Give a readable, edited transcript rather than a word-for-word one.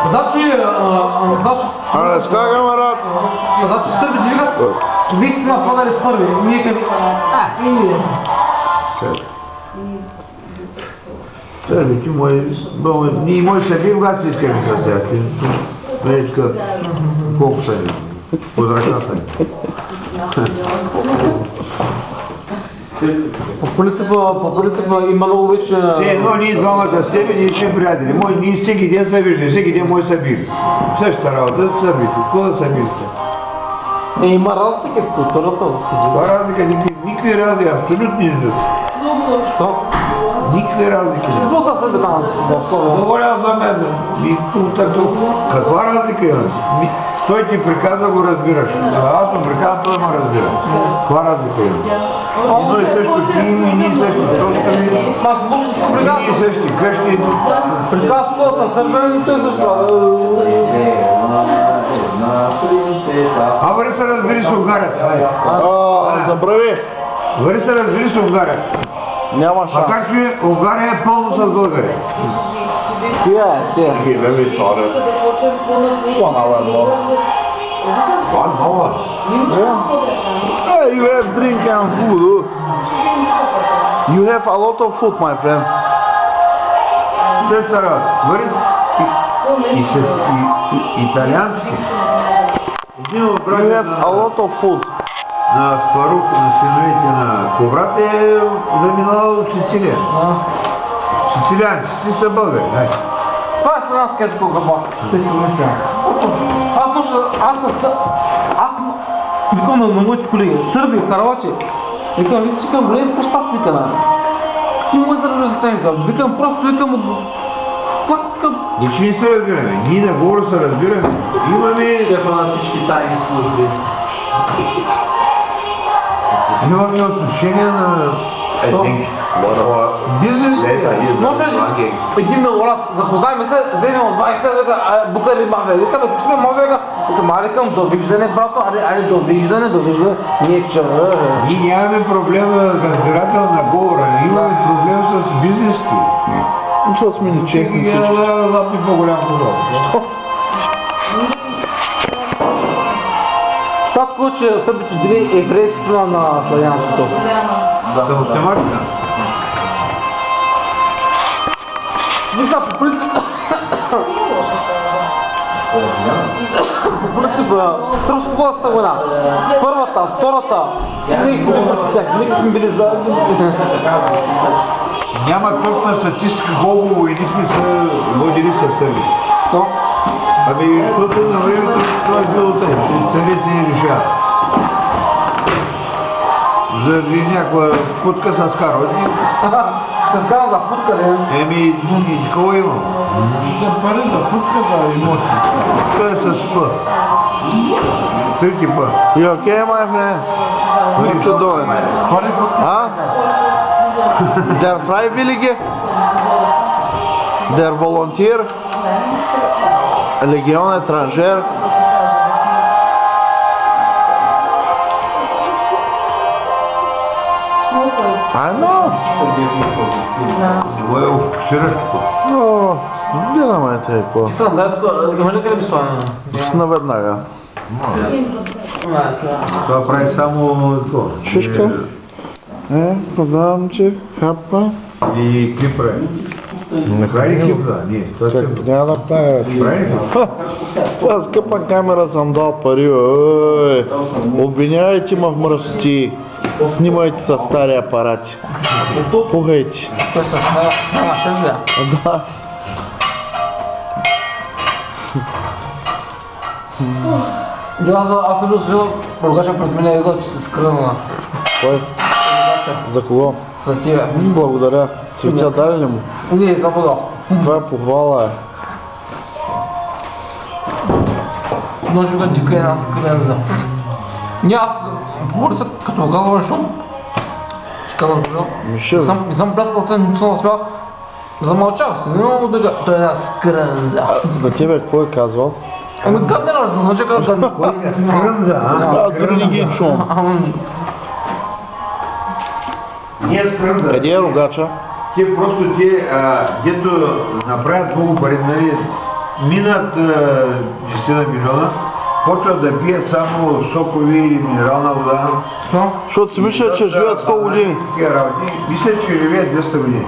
Значи, разкага, марат. значи сърби двигат, вие сте нападали първи, ние къде... и ние. Сърби, ти ние може се бим, когато си искаме с тях. Вече колко са ни, под ръката ни. По принципа има много вече... Едно ние двамата с тебе, ние ще приятели. Ние всеки ден са виждали, всеки ден може са били. Същата работа, сърбите, какво да са билите? Има разлики в културата. Това разлика, никакви разлики, абсолютно нищо. Никакви разлики. Ще какво са сърби там в Словения? Говоря за мен. Каква разлика има? Той ти приказва, го разбираш. Аз му приказвам, той ме разбира. Каква разлика има? Едно и също ти и ние също. Ние същи къщи. Приказва какво са сърбени и той също. Вари се разбери с Унгарец. Забрави. Вари се разбери с Унгарец. Няма А шанс. как ще Унгария е пълно с българи? Тия. Let me start it. 1 hour more. Hey, you have drink and food. You have a lot of food, my friend. Същата работа. Вари и с италиански. Един от You have a lot of food. на Фарук, на синовете на Коврат е заминал в Сицилия. Сицилианци, ти са българи. Това е славянска езика гъба. Те си мисля. Аз викам на моите колеги, сърби, харвати. Викам, вие си към големи простаци канали. Като му се разбира се викам, просто викам... Ничи не се разбираме. Ние наговор се разбираме. Имаме... Шефа на всички тайни служби. Имаме отношение на... Бизнес. Може ли един милорад, запознайме се, вземем от 20 лева, букари мафия. Викаме, какви сме мафия? Викам, викам, довиждане, брато, айде довиждане. Ние че... Ние нямаме проблем разбирател на говора. Имаме проблем с бизнески. Защото сме нечестни всички. Лапи по-голям подобно. Това такова, че сърбите били еврейството на славянството. Да, семарка. Мисля, по принцип, Сръбско-българската война, първата, втората, ние сме били против тях, ние сме били за... Няма точна статистика колко войни сме се водили със сърби. Що? Ами, защото на времето това е било тъй, съвет не решава. Заради някаква путка с кароти. Се скара за путка ли? Еми, такова има. За пари, за пуска, за имоти. Той е с П. Трети П. You okay, my friend? What you doing? Huh? Der Freiwillige? Der Volontier? Legion étranger? I know. Това е официращо. Но, гледаме те какво. Кисан, дай тук, има ли къде ми слага? Пусна веднага. Това прави само това. Шишка? Продавам ти хапа. И клип прави. Не прави клип, да, не. Това ще Няма да правя. прави. Това скъпа камера съм дал пари. Ой, обвинявайте ме в мръсоти. Снимайте с стари апарати. Пухайте. Той се смена 6 ля. Да. Аз съм бил свидел, Бургача пред мен е видал, че се скръна. Кой? За кого? За тия. Благодаря. Цветя дали ли му? Не, забудал. Това е похвала. Може да тика една скрънза. Не, аз говоря като казвам нещо. Ще казвам нещо. Мише, Не съм пляскал се, не съм насмял. Замълчах се, но бега. Той е една скрънза. за тебе какво е казвал? Ами гаднера, значи как гаднера. Крънза, а? Аз дори не ги чувам. Не е крънза. Къде е рогача? Те просто дето направят много пари, нали, минат 10 милиона, почват да пият само сокови или минерална вода. Защото си мисля, че живеят 100 години. Такива работи. Мисля, че живеят 200 години.